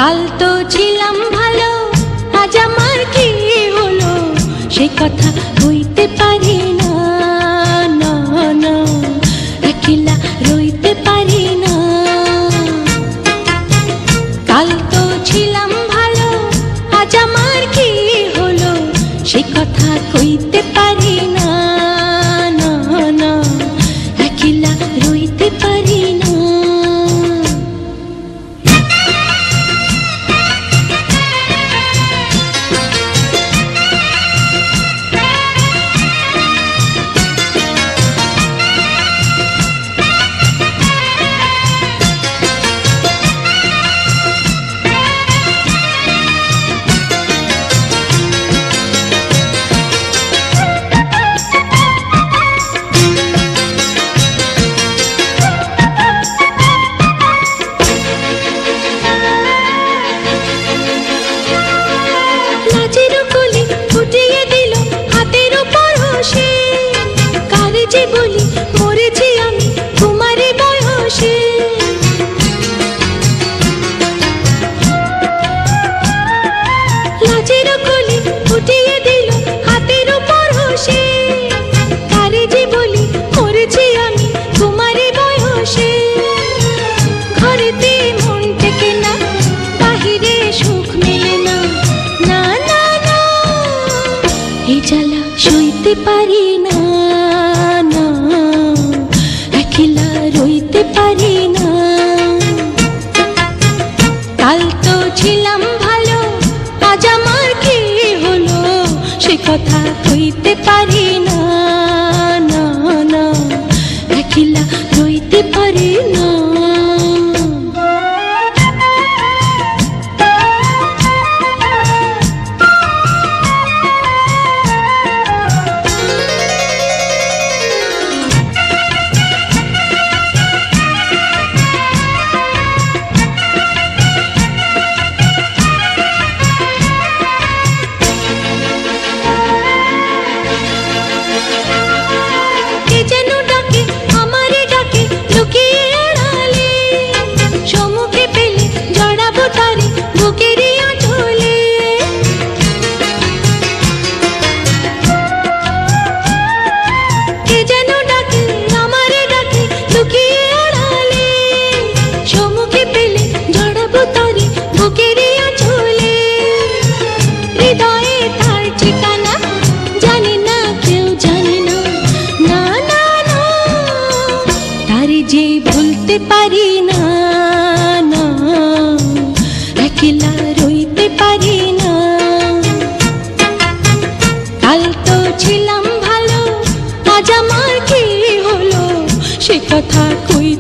কাল তো ছিলাম ভালো, আজ আমার কি হলো সে কথা হইতে পারি না, না না একলা রইতে পারি না। কাল তো ছিলাম ভালো, আজ আমার কি হলো সে কথা কইতে পারি না, না না একলা রইতে পারি না। সইতে পারি না, না একলা রইতে পারি না। কাল তো ছিলাম ভালো, আজ আমার কি হলো সে কথা কইতে পারি না, না না একলা রইতে পারি না। যে ভুলতে পারি না, না একলা রইতে পারি না। কাল তো ছিলাম ভালো, আজ আমার কি হলো সে কথা কই